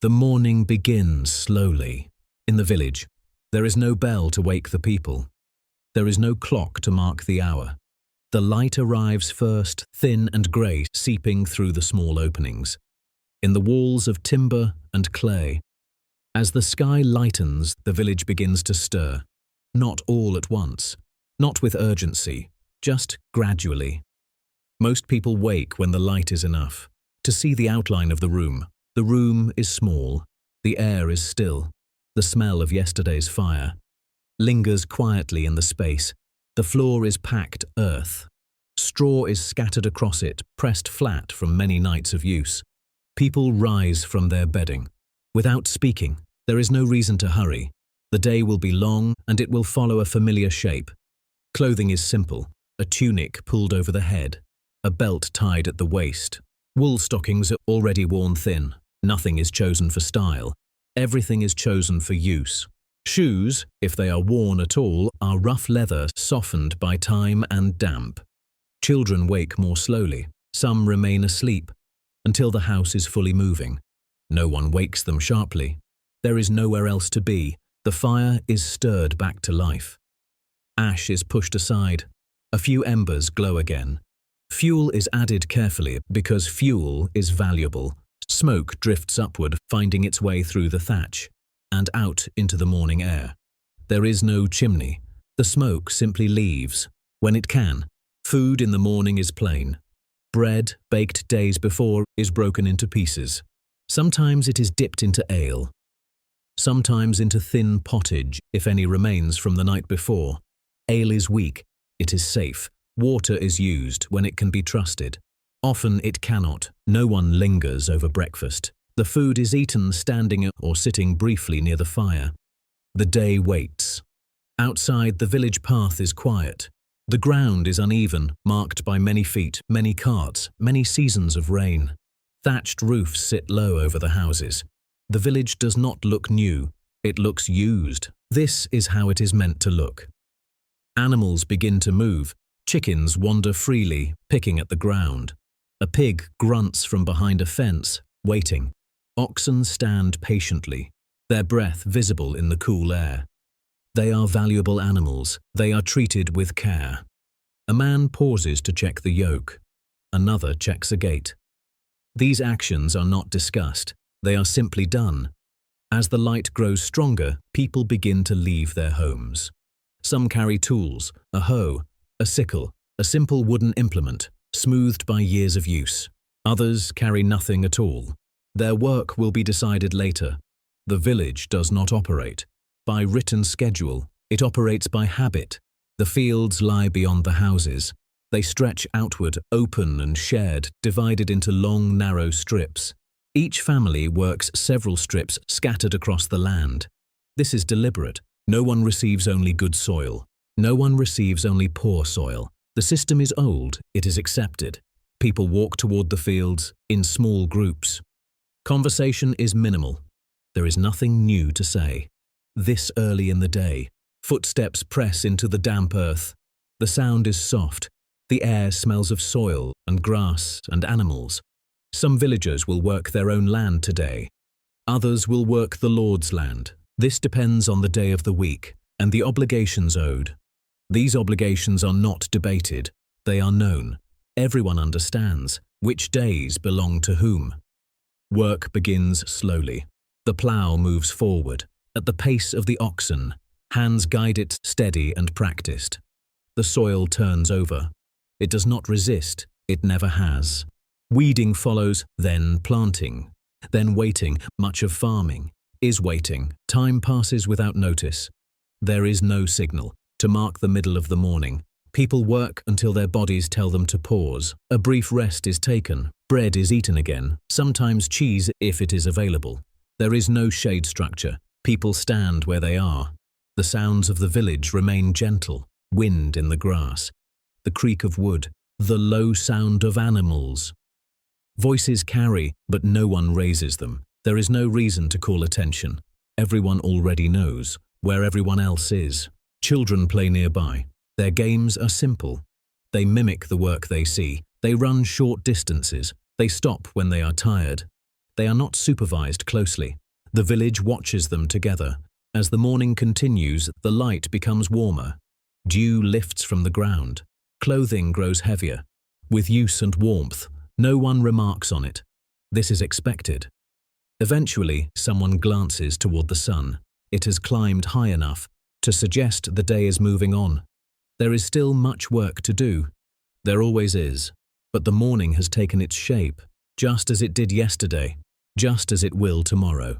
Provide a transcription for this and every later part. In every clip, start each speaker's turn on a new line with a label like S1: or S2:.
S1: The morning begins slowly. In the village, there is no bell to wake the people. There is no clock to mark the hour. The light arrives first, thin and grey, seeping through the small openings, in the walls of timber and clay. As the sky lightens, the village begins to stir, not all at once, not with urgency, just gradually. Most people wake when the light is enough to see the outline of the room. The room is small, the air is still, the smell of yesterday's fire lingers quietly in the space. The floor is packed earth. Straw is scattered across it, pressed flat from many nights of use. People rise from their bedding. Without speaking, there is no reason to hurry. The day will be long and it will follow a familiar shape. Clothing is simple, a tunic pulled over the head, a belt tied at the waist. Wool stockings are already worn thin. Nothing is chosen for style. Everything is chosen for use. Shoes, if they are worn at all, are rough leather softened by time and damp. Children wake more slowly. Some remain asleep until the house is fully moving. No one wakes them sharply. There is nowhere else to be. The fire is stirred back to life. Ash is pushed aside. A few embers glow again. Fuel is added carefully because fuel is valuable. Smoke drifts upward, finding its way through the thatch and out into the morning air. There is no chimney. The smoke simply leaves when it can. Food in the morning is plain. Bread, baked days before, is broken into pieces. Sometimes it is dipped into ale. Sometimes into thin pottage, if any remains from the night before. Ale is weak. It is safe. Water is used when it can be trusted. Often it cannot. No one lingers over breakfast. The food is eaten standing or sitting briefly near the fire. The day waits. Outside, the village path is quiet. The ground is uneven, marked by many feet, many carts, many seasons of rain. Thatched roofs sit low over the houses. The village does not look new, it looks used. This is how it is meant to look. Animals begin to move. Chickens wander freely, picking at the ground. A pig grunts from behind a fence, waiting. Oxen stand patiently, their breath visible in the cool air. They are valuable animals. They are treated with care. A man pauses to check the yoke. Another checks a gate. These actions are not discussed. They are simply done. As the light grows stronger, people begin to leave their homes. Some carry tools, a hoe, a sickle, a simple wooden implement, smoothed by years of use. Others carry nothing at all. Their work will be decided later. The village does not operate by written schedule. It operates by habit. The fields lie beyond the houses. They stretch outward, open and shared, divided into long, narrow strips. Each family works several strips scattered across the land. This is deliberate. No one receives only good soil. No one receives only poor soil. The system is old. It is accepted. People walk toward the fields in small groups. Conversation is minimal. There is nothing new to say. This early in the day, footsteps press into the damp earth. The sound is soft. The air smells of soil and grass and animals. Some villagers will work their own land today. Others will work the Lord's land. This depends on the day of the week and the obligations owed. These obligations are not debated. They are known. Everyone understands which days belong to whom. Work begins slowly. The plough moves forward, at the pace of the oxen. Hands guide it steady and practiced. The soil turns over. It does not resist. It never has. Weeding follows, then planting, then waiting. Much of farming is waiting. Time passes without notice. There is no signal to mark the middle of the morning. People work until their bodies tell them to pause. A brief rest is taken. Bread is eaten again, sometimes cheese if it is available. There is no shade structure. People stand where they are. The sounds of the village remain gentle. Wind in the grass, the creak of wood, the low sound of animals. Voices carry, but no one raises them. There is no reason to call attention. Everyone already knows where everyone else is. Children play nearby. Their games are simple. They mimic the work they see. They run short distances. They stop when they are tired. They are not supervised closely. The village watches them together. As the morning continues, the light becomes warmer. Dew lifts from the ground. Clothing grows heavier. With use and warmth, no one remarks on it. This is expected. Eventually, someone glances toward the sun. It has climbed high enough to suggest the day is moving on. There is still much work to do. There always is. But the morning has taken its shape, just as it did yesterday, just as it will tomorrow.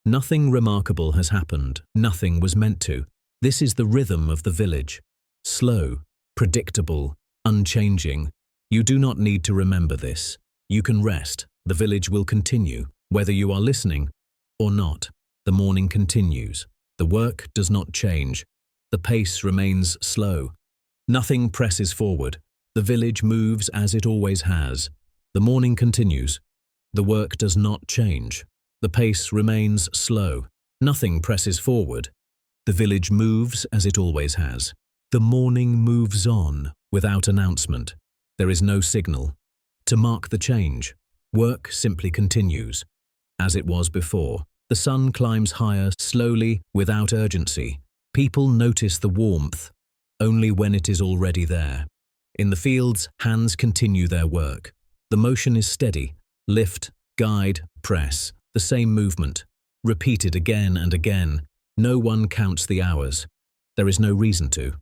S1: Nothing remarkable has happened. Nothing was meant to. This is the rhythm of the village. Slow, predictable, unchanging. You do not need to remember this. You can rest. The village will continue, whether you are listening or not. The morning continues. The work does not change. The pace remains slow. Nothing presses forward. The village moves as it always has. The morning continues. The work does not change. The pace remains slow. Nothing presses forward. The village moves as it always has. The morning moves on without announcement. There is no signal to mark the change. Work simply continues. As it was before, the sun climbs higher slowly without urgency. People notice the warmth only when it is already there. In the fields, hands continue their work. The motion is steady. Lift, guide, press. The same movement. Repeated again and again. No one counts the hours. There is no reason to.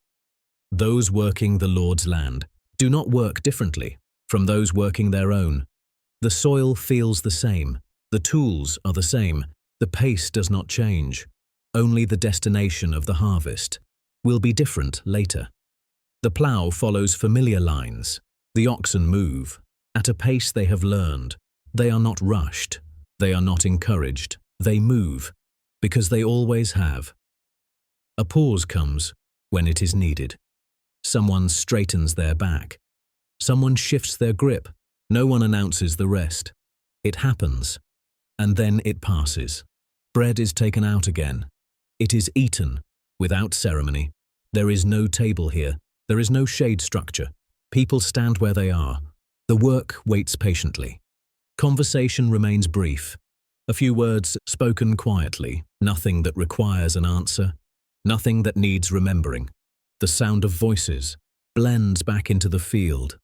S1: Those working the Lord's land do not work differently from those working their own. The soil feels the same. The tools are the same. The pace does not change. Only the destination of the harvest will be different later. The plough follows familiar lines. The oxen move at a pace they have learned. They are not rushed. They are not encouraged. They move because they always have. A pause comes when it is needed. Someone straightens their back. Someone shifts their grip. No one announces the rest. It happens, and then it passes. Bread is taken out again. It is eaten without ceremony. There is no table here. There is no shade structure. People stand where they are. The work waits patiently. Conversation remains brief. A few words spoken quietly. Nothing that requires an answer. Nothing that needs remembering. The sound of voices blends back into the field.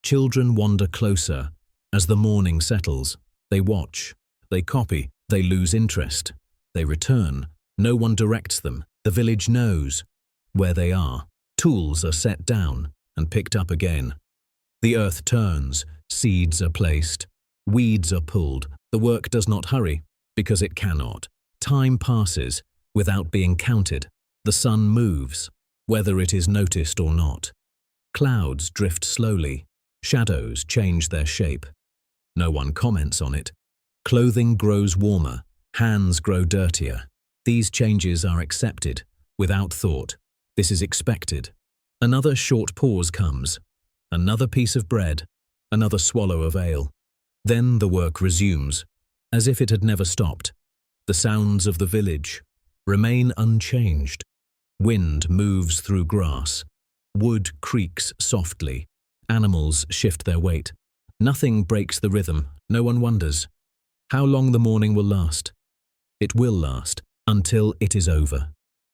S1: Children wander closer. As the morning settles, they watch. They copy. They lose interest. They return. No one directs them. The village knows where they are. Tools are set down and picked up again. The earth turns. Seeds are placed. Weeds are pulled. The work does not hurry because it cannot. Time passes without being counted. The sun moves, whether it is noticed or not. Clouds drift slowly. Shadows change their shape. No one comments on it. Clothing grows warmer. Hands grow dirtier. These changes are accepted without thought. This is expected. Another short pause comes. Another piece of bread. Another swallow of ale. Then the work resumes, as if it had never stopped. The sounds of the village remain unchanged. Wind moves through grass. Wood creaks softly. Animals shift their weight. Nothing breaks the rhythm. No one wonders how long the morning will last. It will last until it is over.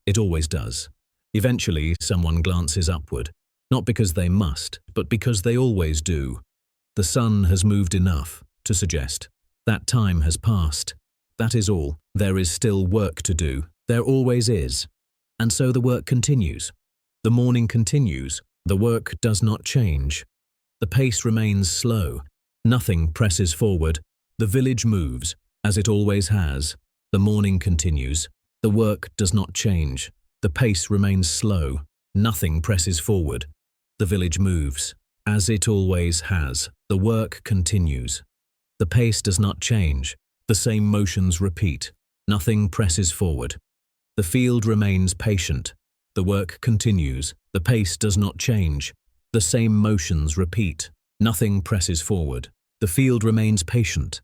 S1: It always does. Eventually, someone glances upward, not because they must, but because they always do. The sun has moved enough to suggest that time has passed. That is all. There is still work to do. There always is. And so the work continues. The morning continues. The work does not change. The pace remains slow. Nothing presses forward. The village moves, as it always has. The morning continues. The work does not change. The pace remains slow. Nothing presses forward. The village moves, as it always has. The work continues. The pace does not change. The same motions repeat. Nothing presses forward. The field remains patient. The work continues. The pace does not change. The same motions repeat. Nothing presses forward. The field remains patient.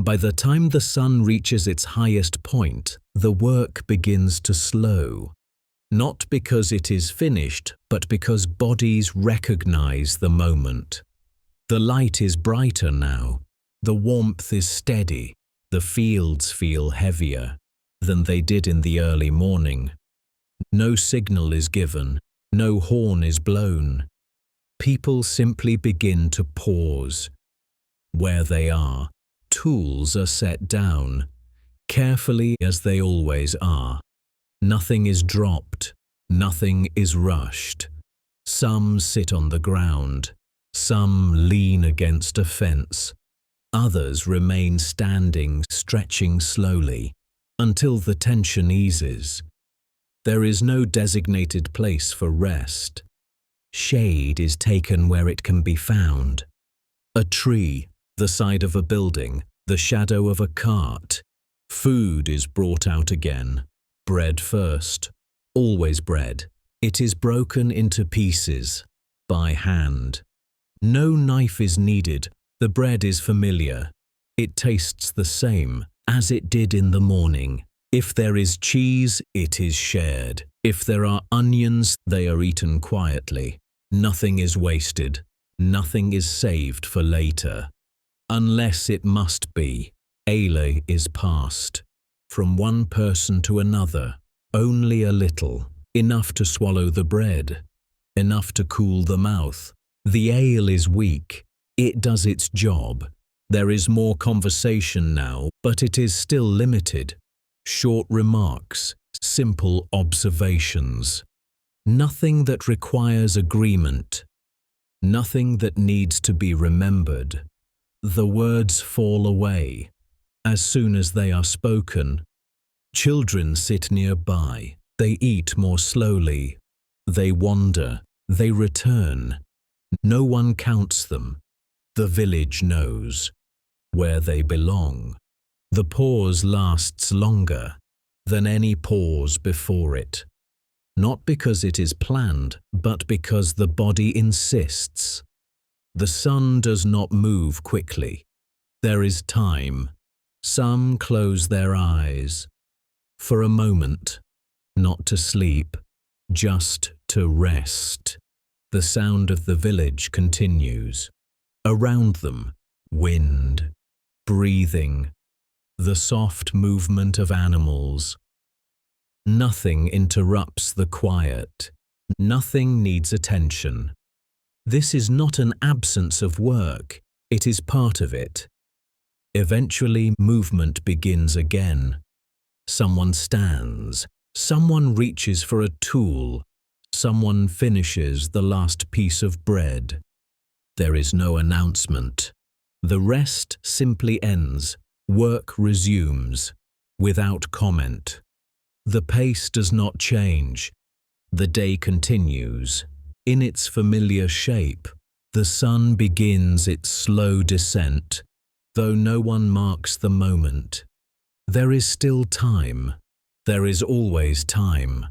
S1: By the time the sun reaches its highest point, the work begins to slow. Not because it is finished, but because bodies recognize the moment. The light is brighter now. The warmth is steady. The fields feel heavier than they did in the early morning. No signal is given. No horn is blown. People simply begin to pause. Where they are, tools are set down, carefully as they always are. Nothing is dropped. Nothing is rushed. Some sit on the ground. Some lean against a fence. Others remain standing, stretching slowly, until the tension eases. There is no designated place for rest. Shade is taken where it can be found. A tree, the side of a building, the shadow of a cart. Food is brought out again. Bread first. Always bread. It is broken into pieces, by hand. No knife is needed. The bread is familiar. It tastes the same as it did in the morning. If there is cheese, it is shared. If there are onions, they are eaten quietly. Nothing is wasted. Nothing is saved for later. Unless it must be. Ale is passed. From one person to another. Only a little. Enough to swallow the bread. Enough to cool the mouth. The ale is weak. It does its job. There is more conversation now, but it is still limited. Short remarks, simple observations. Nothing that requires agreement. Nothing that needs to be remembered. The words fall away. As soon as they are spoken, children sit nearby. They eat more slowly. They wander. They return. No one counts them. The village knows where they belong. The pause lasts longer than any pause before it. Not because it is planned, but because the body insists. The sun does not move quickly. There is time. Some close their eyes. For a moment, not to sleep, just to rest. The sound of the village continues. Around them, wind, breathing, the soft movement of animals. Nothing interrupts the quiet. Nothing needs attention. This is not an absence of work. It is part of it. Eventually, movement begins again. Someone stands. Someone reaches for a tool. Someone finishes the last piece of bread. There is no announcement. The rest simply ends. Work resumes, without comment. The pace does not change. The day continues. In its familiar shape, the sun begins its slow descent, though no one marks the moment. There is still time. There is always time.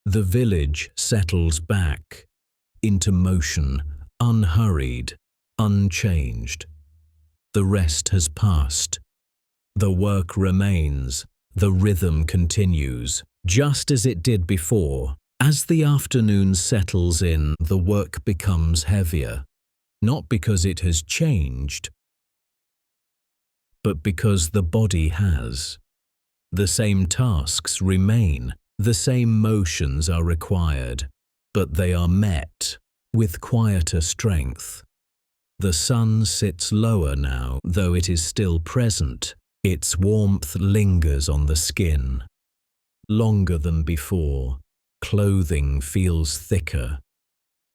S1: The village settles back into motion, unhurried, unchanged. The rest has passed. The work remains. The rhythm continues, just as it did before. As the afternoon settles in, the work becomes heavier, not because it has changed, but because the body has. The same tasks remain, the same motions are required, but they are met with quieter strength. The sun sits lower now, though it is still present. Its warmth lingers on the skin. Longer than before, clothing feels thicker.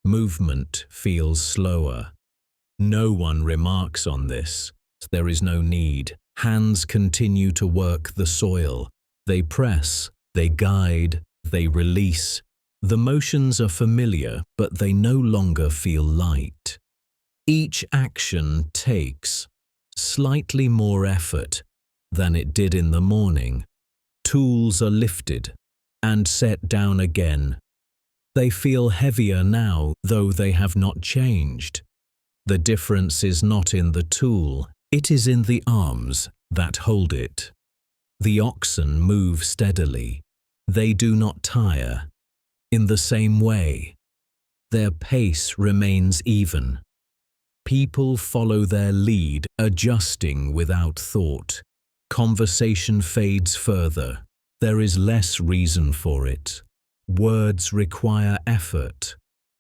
S1: Movement feels slower. No one remarks on this. There is no need. Hands continue to work the soil. They press, they guide, they release. The motions are familiar, but they no longer feel light. Each action takes slightly more effort than it did in the morning. Tools are lifted and set down again. They feel heavier now, though they have not changed. The difference is not in the tool, It is in the arms that hold it. The oxen move steadily. They do not tire. In the same way, their pace remains even. People follow their lead, adjusting without thought. Conversation fades further. There is less reason for it. Words require effort.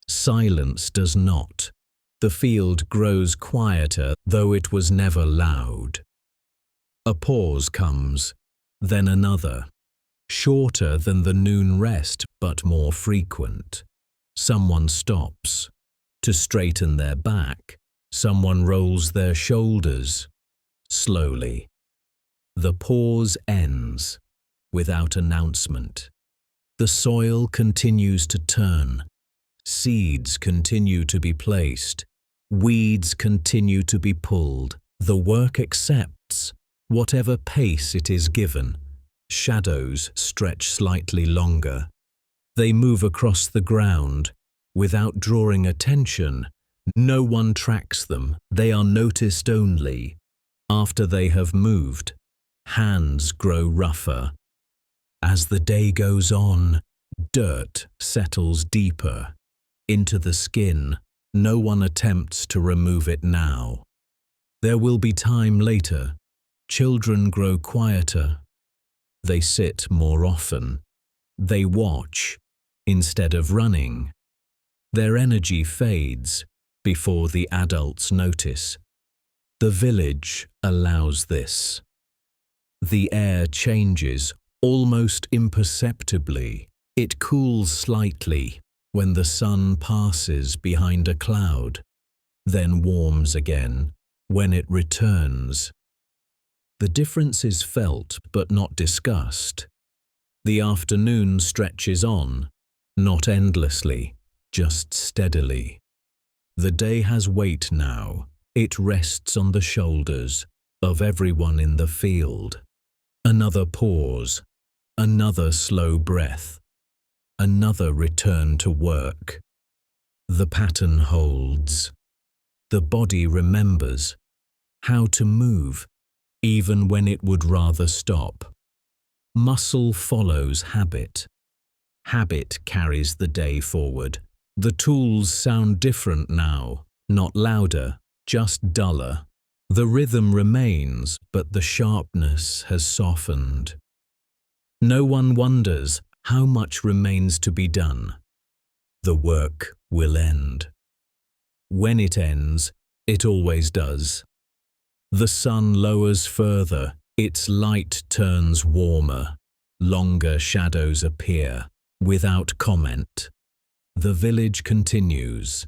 S1: Silence does not. The field grows quieter, though it was never loud. A pause comes, then another. Shorter than the noon rest, but more frequent. Someone stops. To straighten their back, someone rolls their shoulders. Slowly. The pause ends, without announcement. The soil continues to turn. Seeds continue to be placed. Weeds continue to be pulled. The work accepts whatever pace it is given. Shadows stretch slightly longer. They move across the ground without drawing attention. No one tracks them. They are noticed only after they have moved. Hands grow rougher. As the day goes on, dirt settles deeper into the skin. No one attempts to remove it now. There will be time later. Children grow quieter. They sit more often. They watch instead of running. Their energy fades before the adults notice. The village allows this. The air changes almost imperceptibly. It cools slightly when the sun passes behind a cloud, then warms again when it returns. The difference is felt but not discussed. The afternoon stretches on, not endlessly, just steadily. The day has weight now. It rests on the shoulders of everyone in the field. Another pause, another slow breath, another return to work. The pattern holds. The body remembers how to move, even when it would rather stop. Muscle follows habit. Habit carries the day forward. The tools sound different now, not louder, just duller. The rhythm remains, but the sharpness has softened. No one wonders how much remains to be done. The work will end. When it ends, it always does. The sun lowers further, its light turns warmer. Longer shadows appear, without comment. The village continues,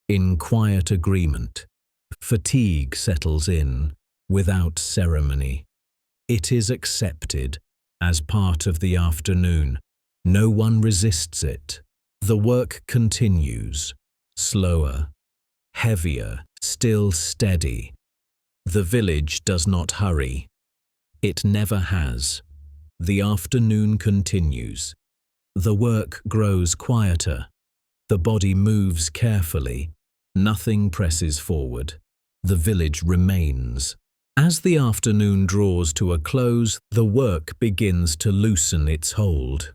S1: in quiet agreement. Fatigue settles in, without ceremony. It is accepted as part of the afternoon. No one resists it. The work continues, slower, heavier, still steady. The village does not hurry. It never has. The afternoon continues. The work grows quieter. The body moves carefully. Nothing presses forward. The village remains. As the afternoon draws to a close, the work begins to loosen its hold.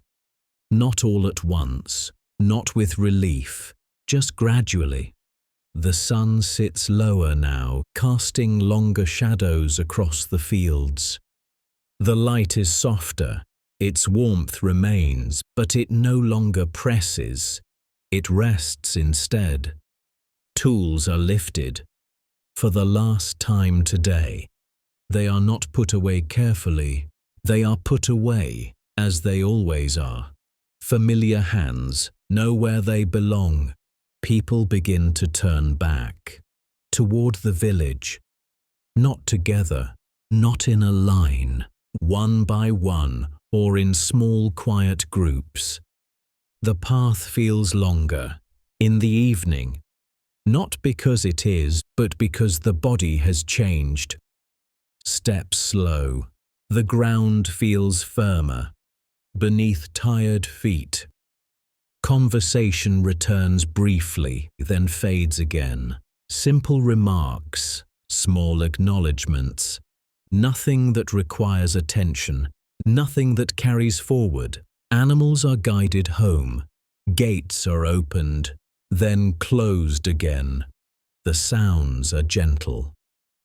S1: Not all at once, not with relief, just gradually. The sun sits lower now, casting longer shadows across the fields. The light is softer. Its warmth remains, but it no longer presses. It rests instead. Tools are lifted. For the last time today, they are not put away carefully. They are put away, as they always are. Familiar hands know where they belong. People begin to turn back, toward the village. Not together, not in a line, one by one, or in small quiet groups. The path feels longer, in the evening. Not because it is, but because the body has changed. Steps slow. The ground feels firmer, beneath tired feet. Conversation returns briefly, then fades again. Simple remarks, small acknowledgements. Nothing that requires attention, nothing that carries forward. Animals are guided home. Gates are opened, then closed again. The sounds are gentle.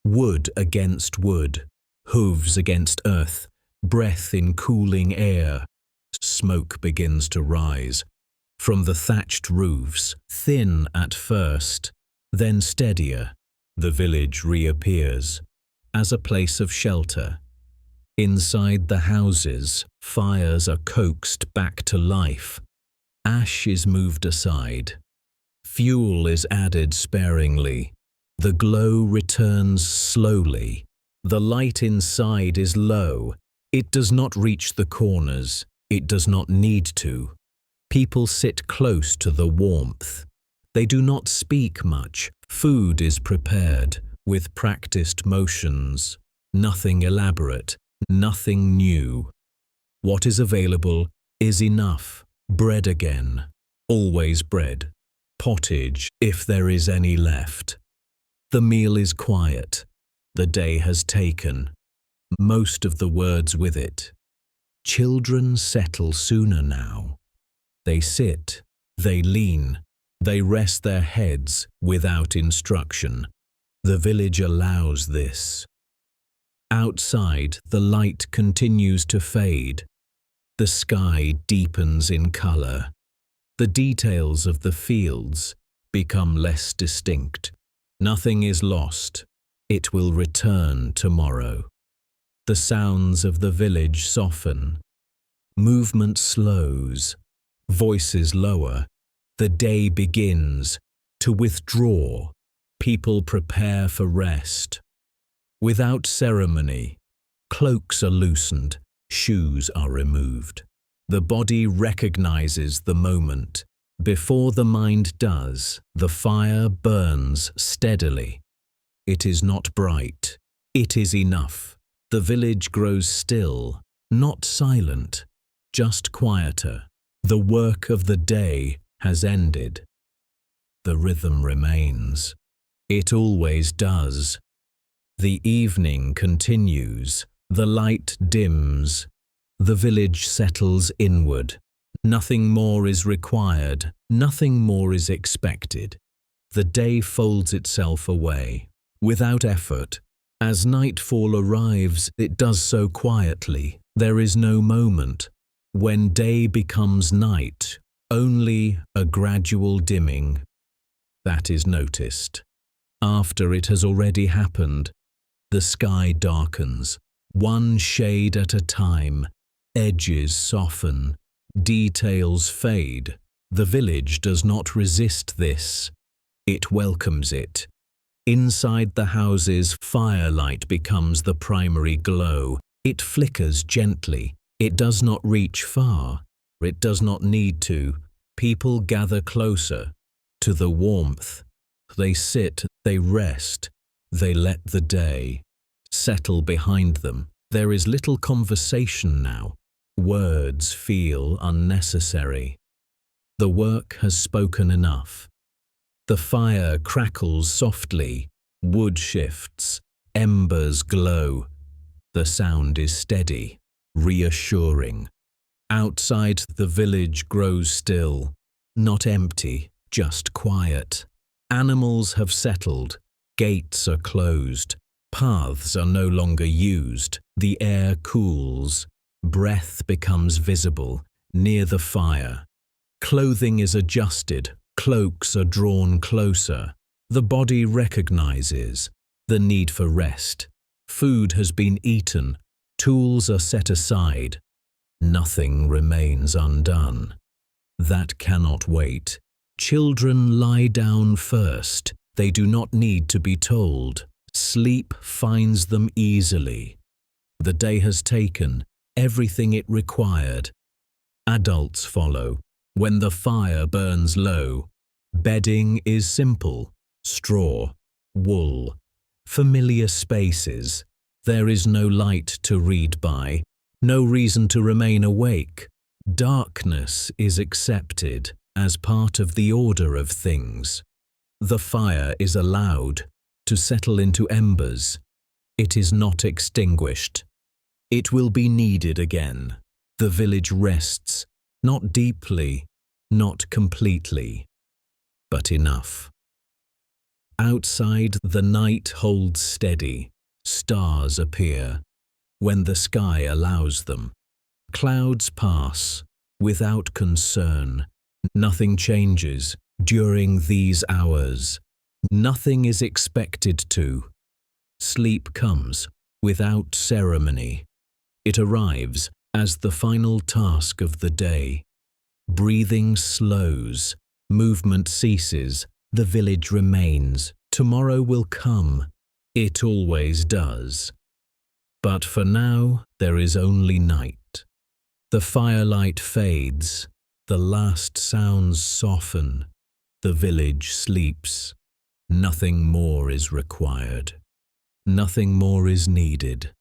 S1: Wood against wood, hooves against earth, breath in cooling air. Smoke begins to rise. From the thatched roofs, thin at first, then steadier, the village reappears as a place of shelter. Inside the houses, fires are coaxed back to life. Ash is moved aside. Fuel is added sparingly. The glow returns slowly. The light inside is low. It does not reach the corners. It does not need to. People sit close to the warmth. They do not speak much. Food is prepared with practiced motions. Nothing elaborate, nothing new. What is available is enough. Bread again. Always bread. Pottage, if there is any left. The meal is quiet. The day has taken. Most of the words with it. Children settle sooner now. They sit, they lean, they rest their heads without instruction. The village allows this. Outside, the light continues to fade. The sky deepens in color. The details of the fields become less distinct. Nothing is lost. It will return tomorrow. The sounds of the village soften. Movement slows. Voices lower. The day begins to withdraw. People prepare for rest. Without ceremony, cloaks are loosened, shoes are removed. The body recognizes the moment. Before the mind does, the fire burns steadily. It is not bright. It is enough. The village grows still, not silent, just quieter. The work of the day has ended. The rhythm remains. It always does. The evening continues. The light dims. The village settles inward. Nothing more is required. Nothing more is expected. The day folds itself away, without effort. As nightfall arrives, it does so quietly. There is no moment. When day becomes night, only a gradual dimming. That is noticed. After it has already happened, the sky darkens, one shade at a time. Edges soften, details fade. The village does not resist this. It welcomes it. Inside the houses, firelight becomes the primary glow. It flickers gently. It does not reach far. It does not need to. People gather closer to the warmth. They sit, they rest. They let the day settle behind them. There is little conversation now. Words feel unnecessary. The work has spoken enough. The fire crackles softly. Wood shifts. Embers glow. The sound is steady, reassuring. Outside, the village grows still. Not empty, just quiet. Animals have settled. Gates are closed. Paths are no longer used. The air cools. Breath becomes visible near the fire. Clothing is adjusted. Cloaks are drawn closer. The body recognizes the need for rest. Food has been eaten. Tools are set aside. Nothing remains undone. That cannot wait. Children lie down first. They do not need to be told. Sleep finds them easily. The day has taken everything it required. Adults follow. When the fire burns low, bedding is simple. Straw, wool, familiar spaces. There is no light to read by, no reason to remain awake. Darkness is accepted as part of the order of things. The fire is allowed. to settle into embers. It is not extinguished. It will be needed again. The village rests, not deeply, not completely, but enough. Outside, the night holds steady. Stars appear when the sky allows them. Clouds pass without concern. Nothing changes during these hours. Nothing is expected to. Sleep comes without ceremony. It arrives as the final task of the day. Breathing slows, movement ceases, the village remains. Tomorrow will come. It always does. But for now, there is only night. The firelight fades, the last sounds soften, the village sleeps. Nothing more is required. Nothing more is needed.